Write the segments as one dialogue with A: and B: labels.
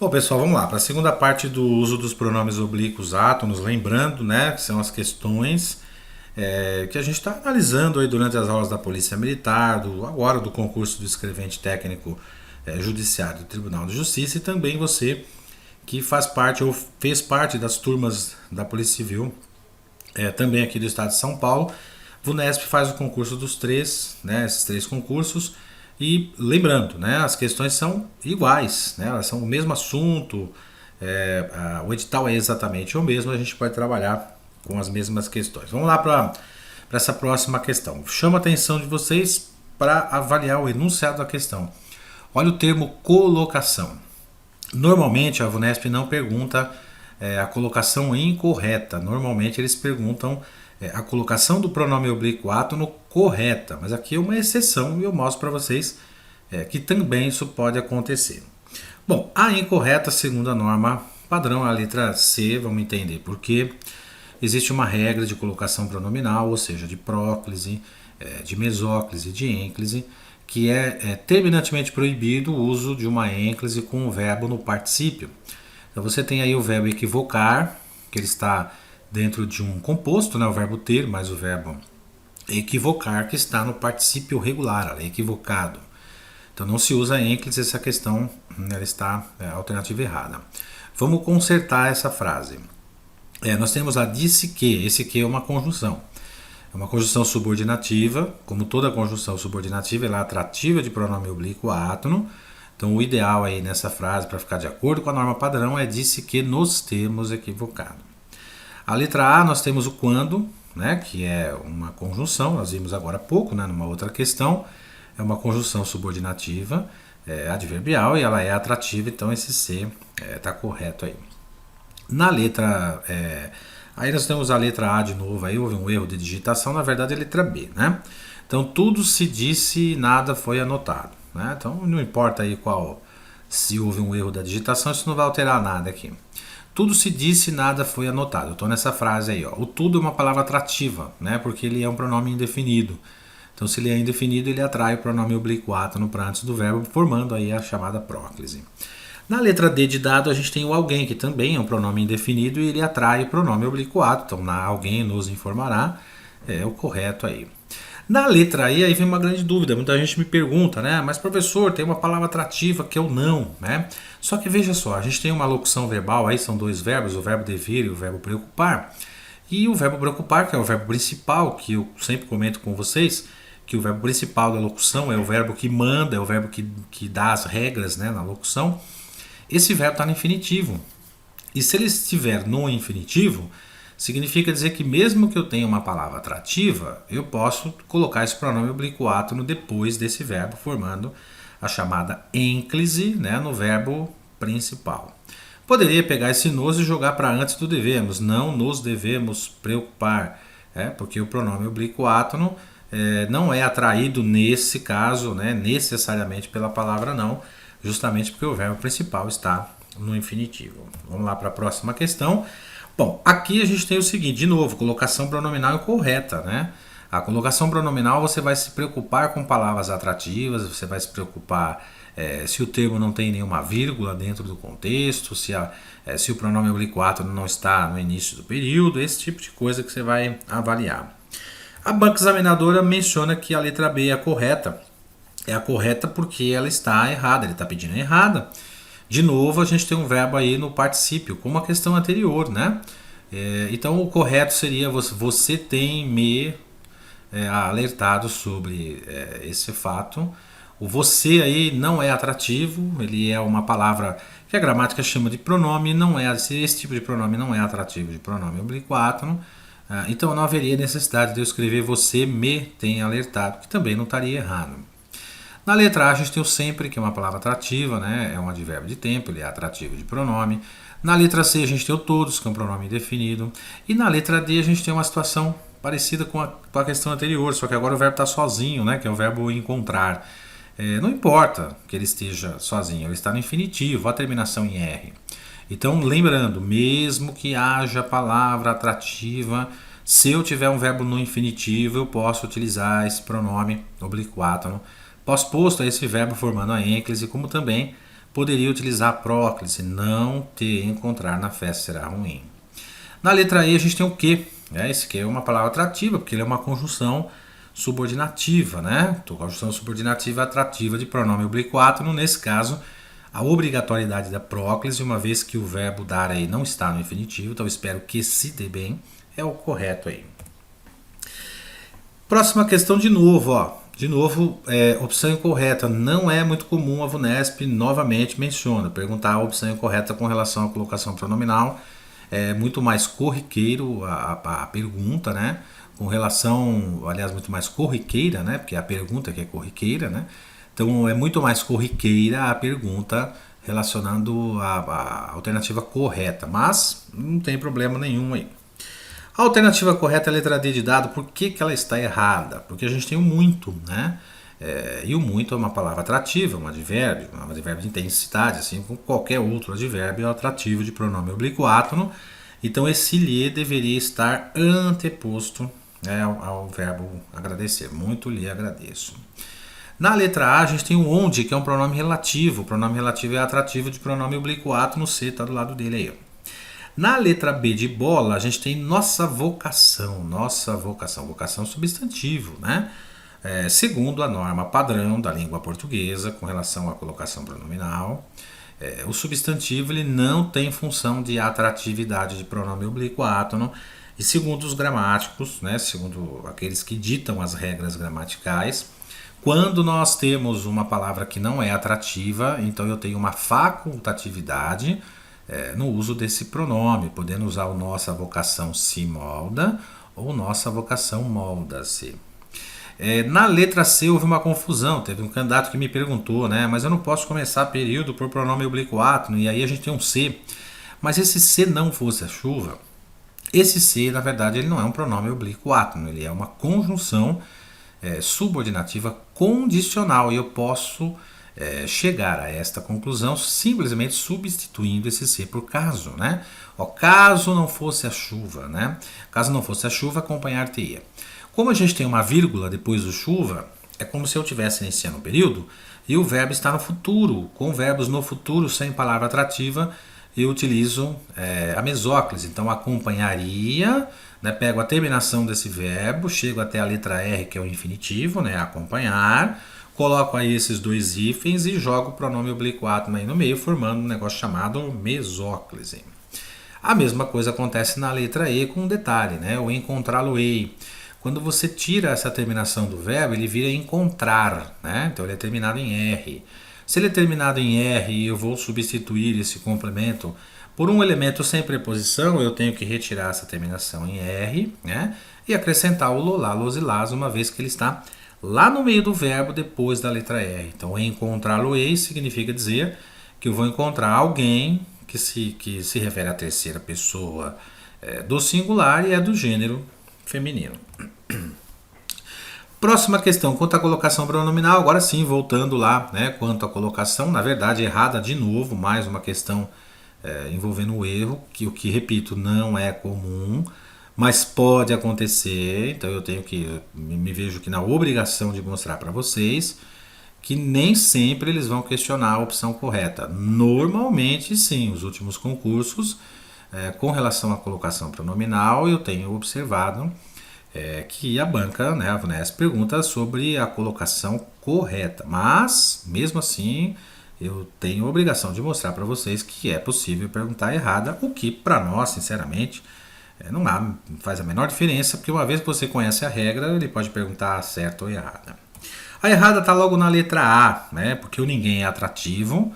A: Bom, pessoal, vamos lá. Para a segunda parte do uso dos pronomes oblíquos átonos, lembrando, né, que são as questões que a gente está analisando aí durante as aulas da Polícia Militar, agora do concurso do escrevente técnico judiciário do Tribunal de Justiça, e também você que faz parte ou fez parte das turmas da Polícia Civil, também aqui do estado de São Paulo. VUNESP faz o concurso dos três, né, esses três concursos. E lembrando, né, as questões são iguais, né, elas são o mesmo assunto, o edital é exatamente o mesmo, a gente pode trabalhar com as mesmas questões. Vamos lá para essa próxima questão. Chama a atenção de vocês para avaliar o enunciado da questão. Olha o termo colocação. Normalmente a VUNESP não pergunta a colocação incorreta, normalmente eles perguntam a colocação do pronome oblíquo átono correta, mas aqui é uma exceção e eu mostro para vocês que também isso pode acontecer. Bom, a incorreta, segundo a norma padrão, a letra C, vamos entender porque existe uma regra de colocação pronominal, ou seja, de próclise, de mesóclise, de ênclise, que é terminantemente proibido o uso de uma ênclise com o verbo no particípio. Então você tem aí o verbo equivocar, que ele está dentro de um composto, né, o verbo ter, mais o verbo equivocar, que está no particípio regular, equivocado. Então não se usa ênclise, essa questão ela está a alternativa errada. Vamos consertar essa frase. Nós temos a disse que, esse que é uma conjunção. É uma conjunção subordinativa, como toda conjunção subordinativa, ela é atrativa de pronome oblíquo átono. Então o ideal aí nessa frase, para ficar de acordo com a norma padrão, é disse que nos temos equivocado. A letra A nós temos o quando, né, que é uma conjunção, nós vimos agora há pouco, né, numa outra questão, é uma conjunção subordinativa, adverbial, e ela é atrativa, então esse C está correto aí. Na letra, aí nós temos a letra A de novo, aí houve um erro de digitação, na verdade é a letra B, né? Então tudo se disse, nada foi anotado, né? Então não importa aí se houve um erro da digitação, isso não vai alterar nada aqui. Tudo se disse, nada foi anotado. Eu estou nessa frase aí. Ó. O tudo é uma palavra atrativa, né? Porque ele é um pronome indefinido. Então, se ele é indefinido, ele atrai o pronome oblíquo átono para antes do verbo, formando aí a chamada próclise. Na letra D de dado, a gente tem o alguém, que também é um pronome indefinido, e ele atrai o pronome oblíquo átono. Então, alguém nos informará, é o correto aí. Na letra E, aí vem uma grande dúvida. Muita gente me pergunta, né? Mas professor, tem uma palavra atrativa que é o não, né? Só que veja só, a gente tem uma locução verbal, aí são dois verbos, o verbo dever e o verbo preocupar. E o verbo preocupar, que é o verbo principal, que eu sempre comento com vocês, que o verbo principal da locução é o verbo que manda, é o verbo que dá as regras, né, na locução. Esse verbo está no infinitivo. E se ele estiver no infinitivo, significa dizer que mesmo que eu tenha uma palavra atrativa, eu posso colocar esse pronome oblíquo átono depois desse verbo, formando a chamada ênclise, né, no verbo principal. Poderia pegar esse nos e jogar para antes do devemos. Não nos devemos preocupar, porque o pronome oblíquo átono não é atraído nesse caso, né, necessariamente pela palavra não, justamente porque o verbo principal está no infinitivo. Vamos lá para a próxima questão. Bom, aqui a gente tem o seguinte, de novo, colocação pronominal incorreta, né? A colocação pronominal você vai se preocupar com palavras atrativas, você vai se preocupar se o termo não tem nenhuma vírgula dentro do contexto, se o pronome oblíquo átono não está no início do período, esse tipo de coisa que você vai avaliar. A banca examinadora menciona que a letra B é a correta. É a correta porque ela está errada, ele está pedindo a errada. De novo, a gente tem um verbo aí no particípio, como a questão anterior, né? Então, o correto seria você tem me alertado sobre esse fato. O você aí não é atrativo, ele é uma palavra que a gramática chama de pronome, esse tipo de pronome não é atrativo de pronome oblíquo átono. Então, não haveria necessidade de eu escrever você me tem alertado, que também não estaria errado. Na letra A a gente tem o sempre, que é uma palavra atrativa, né? É um advérbio de tempo, ele é atrativo de pronome. Na letra C a gente tem o todos, que é um pronome indefinido. E na letra D a gente tem uma situação parecida com a questão anterior, só que agora o verbo está sozinho, né? Que é o verbo encontrar. Não importa que ele esteja sozinho, ele está no infinitivo, a terminação em R. Então, lembrando, mesmo que haja palavra atrativa, se eu tiver um verbo no infinitivo, eu posso utilizar esse pronome oblíquo átono pós-posto a esse verbo formando a ênclise, como também poderia utilizar próclise, não te encontrar na festa será ruim. Na letra E a gente tem o que, esse que é uma palavra atrativa, porque ele é uma conjunção subordinativa, né? Então, conjunção subordinativa atrativa de pronome oblíquo átono, nesse caso, a obrigatoriedade da próclise, uma vez que o verbo dar aí não está no infinitivo, então eu espero que se dê bem, é o correto aí. Próxima questão de novo, opção incorreta. Não é muito comum a VUNESP, novamente menciona, perguntar a opção incorreta com relação à colocação pronominal. É muito mais corriqueiro a pergunta, né? Com relação, aliás, muito mais corriqueira, né? Porque é a pergunta que é corriqueira, né? Então é muito mais corriqueira a pergunta relacionando a alternativa correta, mas não tem problema nenhum aí. A alternativa correta é a letra D de dado. Por que ela está errada? Porque a gente tem o muito, né? E o muito é uma palavra atrativa, um advérbio de intensidade, assim como qualquer outro advérbio atrativo de pronome oblíquo átono. Então esse lhe deveria estar anteposto, né, ao verbo agradecer. Muito lhe agradeço. Na letra A a gente tem o onde, que é um pronome relativo. O pronome relativo é atrativo de pronome oblíquo átono, C está do lado dele aí. Na letra B de bola a gente tem nossa vocação, vocação substantivo, né? Segundo a norma padrão da língua portuguesa com relação à colocação pronominal, o substantivo ele não tem função de atratividade de pronome oblíquo átono, e segundo os gramáticos, né, segundo aqueles que ditam as regras gramaticais, quando nós temos uma palavra que não é atrativa, então eu tenho uma facultatividade no uso desse pronome, podendo usar o nossa vocação se molda ou nossa vocação molda-se. Na letra C houve uma confusão, teve um candidato que me perguntou, né, mas eu não posso começar período por pronome oblíquo átono, e aí a gente tem um C, mas esse se não fosse a chuva, esse se na verdade ele não é um pronome oblíquo átono, ele é uma conjunção subordinativa condicional, e eu posso chegar a esta conclusão simplesmente substituindo esse se por caso, né? Caso não fosse a chuva, né? Caso não fosse a chuva, acompanhar-te-ia. Como a gente tem uma vírgula depois do chuva, é como se eu estivesse iniciando um período e o verbo está no futuro. Com verbos no futuro sem palavra atrativa, eu utilizo a mesóclise. Então, acompanharia, né, pego a terminação desse verbo, chego até a letra R, que é o infinitivo, né, acompanhar, coloco aí esses dois hífens e jogo o pronome oblíquo átono aí no meio, formando um negócio chamado mesóclise. A mesma coisa acontece na letra E com um detalhe, né, o encontrá-lo-ei. Quando você tira essa terminação do verbo, ele vira encontrar, né? Então ele é terminado em R. Se ele é terminado em R e eu vou substituir esse complemento por um elemento sem preposição, eu tenho que retirar essa terminação em R, né? E acrescentar o lolá, los e las, uma vez que ele está lá no meio do verbo depois da letra R. Então encontrá-lo-ei significa dizer que eu vou encontrar alguém que se refere à terceira pessoa do singular e é do gênero feminino. Próxima questão, quanto à colocação pronominal, agora sim, voltando lá, né, quanto à colocação, na verdade, errada de novo, mais uma questão envolvendo o erro, que o que, repito, não é comum, mas pode acontecer, então eu tenho que, me vejo aqui na obrigação de mostrar para vocês que nem sempre eles vão questionar a opção correta. Normalmente, sim, os últimos concursos, com relação à colocação pronominal, eu tenho observado que a banca, né, a VUNESP, pergunta sobre a colocação correta, mas mesmo assim eu tenho a obrigação de mostrar para vocês que é possível perguntar errada, o que para nós, sinceramente, não faz a menor diferença, porque uma vez que você conhece a regra, ele pode perguntar certo ou errada. A errada está logo na letra A, né, porque o ninguém é atrativo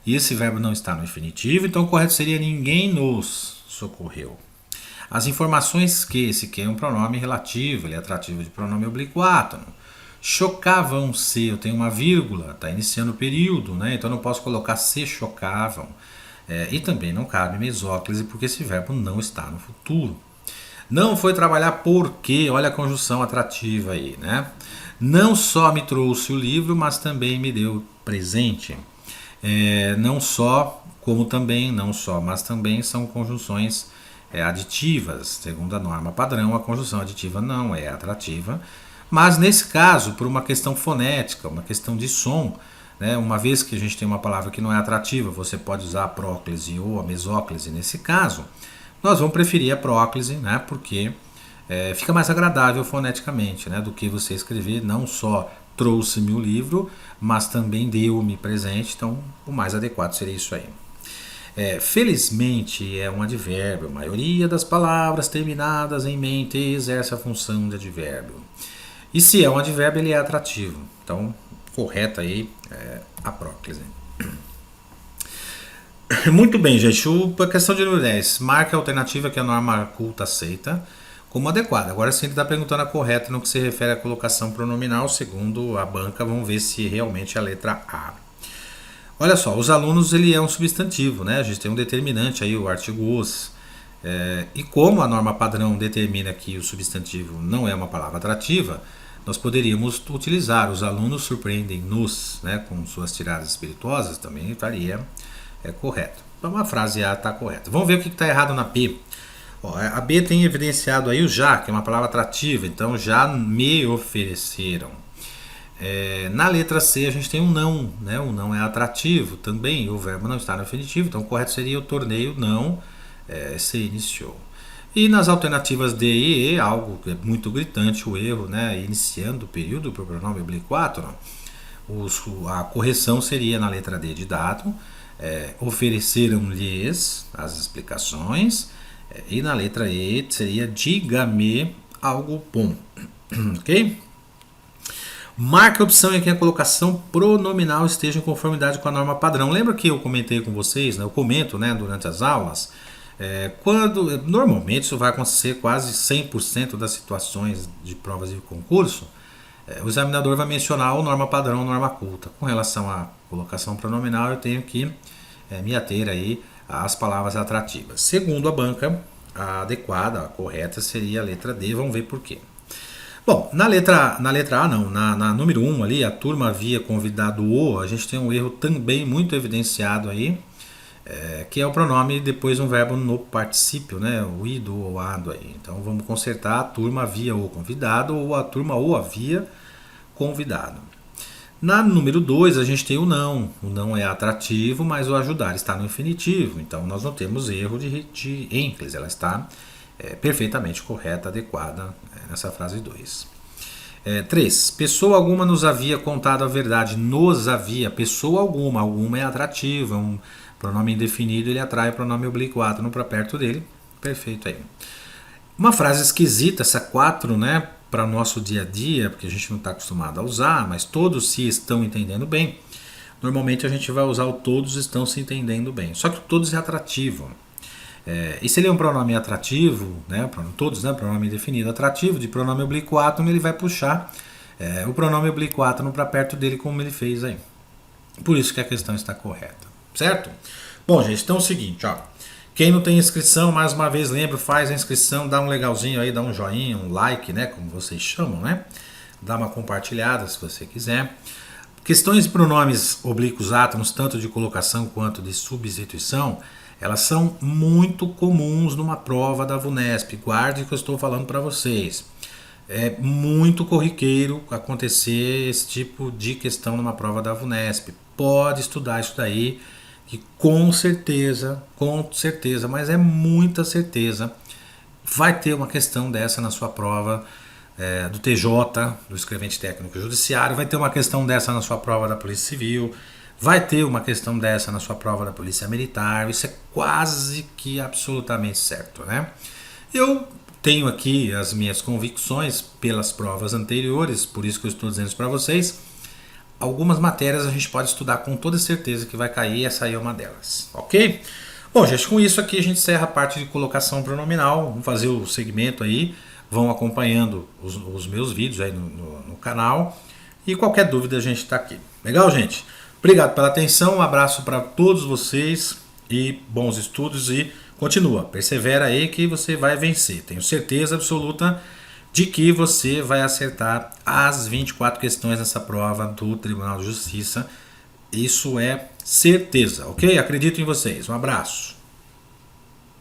A: e esse verbo não está no infinitivo, então o correto seria ninguém nos socorreu. As informações que, esse que é um pronome relativo, ele é atrativo de pronome oblíquo átono. Chocavam-se, eu tenho uma vírgula, está iniciando o período, né? Então eu não posso colocar se chocavam. E também não cabe mesóclise, porque esse verbo não está no futuro. Não foi trabalhar porque, olha a conjunção atrativa aí, né? Não só me trouxe o livro, mas também me deu presente. Não só, como também, não só, mas também são conjunções aditivas. Segundo a norma padrão, a conjunção aditiva não é atrativa, mas nesse caso, por uma questão fonética, uma questão de som, né? Uma vez que a gente tem uma palavra que não é atrativa, você pode usar a próclise ou a mesóclise nesse caso, nós vamos preferir a próclise, né? Porque fica mais agradável foneticamente, né? Do que você escrever não só trouxe-me o livro, mas também deu-me presente, então o mais adequado seria isso aí. Felizmente é um advérbio, a maioria das palavras terminadas em mente exerce a função de advérbio. E se é um advérbio, ele é atrativo, então correta aí a próclise. Muito bem, gente, a questão de número 10, marque a alternativa que a norma culta aceita como adequada. Agora sim ele está perguntando a correta no que se refere à colocação pronominal, segundo a banca, vamos ver se realmente é a letra A. Olha só, os alunos ele é um substantivo, né? A gente tem um determinante aí, o artigo os. E como a norma padrão determina que o substantivo não é uma palavra atrativa, nós poderíamos utilizar os alunos surpreendem-nos, né? Com suas tiradas espirituosas, também estaria correto. Então a frase A está correta. Vamos ver o que está errado na B. Ó, a B tem evidenciado aí o já, que é uma palavra atrativa, então já me ofereceram. Na letra C a gente tem um não, né? O não é atrativo também, o verbo não está no infinitivo, então o correto seria o torneio não se iniciou. E nas alternativas D e E, algo que é muito gritante, o erro, né? Iniciando o período para o pronome oblíquo átono, a correção seria na letra D de dado, ofereceram-lhes as explicações, e na letra E seria diga-me algo bom. Ok? Marque a opção em que a colocação pronominal esteja em conformidade com a norma padrão. Lembra que eu comentei com vocês, né? Eu comento, né, durante as aulas, quando normalmente isso vai acontecer quase 100% das situações de provas de concurso, o examinador vai mencionar o norma padrão, norma culta. Com relação à colocação pronominal, eu tenho que me ater aí às palavras atrativas. Segundo a banca, a adequada, a correta seria a letra D. Vamos ver por quê. Bom, na letra A não, na número 1 ali, a turma havia convidado o, a gente tem um erro também muito evidenciado aí, que é o pronome depois um verbo no particípio, né, o ido ou ado aí. Então vamos consertar, a turma havia o convidado ou a turma o havia convidado. Na número 2 a gente tem o não é atrativo, mas o ajudar está no infinitivo, então nós não temos erro de ênclise, ela está perfeitamente correta, adequada nessa frase 2. 3. Pessoa alguma nos havia contado a verdade. Nos havia. Pessoa alguma. Alguma é atrativa. Um pronome indefinido, ele atrai o pronome oblíquo átono para perto dele. Perfeito aí. Uma frase esquisita, essa 4, né? Para o nosso dia a dia, porque a gente não está acostumado a usar, mas todos se estão entendendo bem. Normalmente a gente vai usar o todos estão se entendendo bem. Só que todos é atrativo. E se ele é um pronome atrativo, né, todos, né, pronome indefinido atrativo, de pronome oblíquo átono, ele vai puxar o pronome oblíquo átono para perto dele, como ele fez aí. Por isso que a questão está correta, certo? Bom, gente, então é o seguinte, ó. Quem não tem inscrição, mais uma vez lembro, faz a inscrição, dá um legalzinho aí, dá um joinha, um like, né, como vocês chamam, né? Dá uma compartilhada se você quiser. Questões de pronomes oblíquos átonos, tanto de colocação quanto de substituição, elas são muito comuns numa prova da VUNESP. Guarde o que eu estou falando para vocês. É muito corriqueiro acontecer esse tipo de questão numa prova da VUNESP. Pode estudar isso daí, que com certeza, mas é muita certeza, vai ter uma questão dessa na sua prova do TJ, do escrevente técnico judiciário, vai ter uma questão dessa na sua prova da Polícia Civil, vai ter uma questão dessa na sua prova da Polícia Militar, isso é quase que absolutamente certo, né? Eu tenho aqui as minhas convicções pelas provas anteriores, por isso que eu estou dizendo isso para vocês. Algumas matérias a gente pode estudar com toda certeza que vai cair, e essa aí é uma delas, ok? Bom, gente, com isso aqui a gente encerra a parte de colocação pronominal, vamos fazer o segmento aí, vão acompanhando os meus vídeos aí no canal, e qualquer dúvida a gente está aqui. Legal, gente? Obrigado pela atenção, um abraço para todos vocês e bons estudos e continua, persevera aí que você vai vencer. Tenho certeza absoluta de que você vai acertar as 24 questões nessa prova do Tribunal de Justiça. Isso é certeza, ok? Acredito em vocês. Um abraço.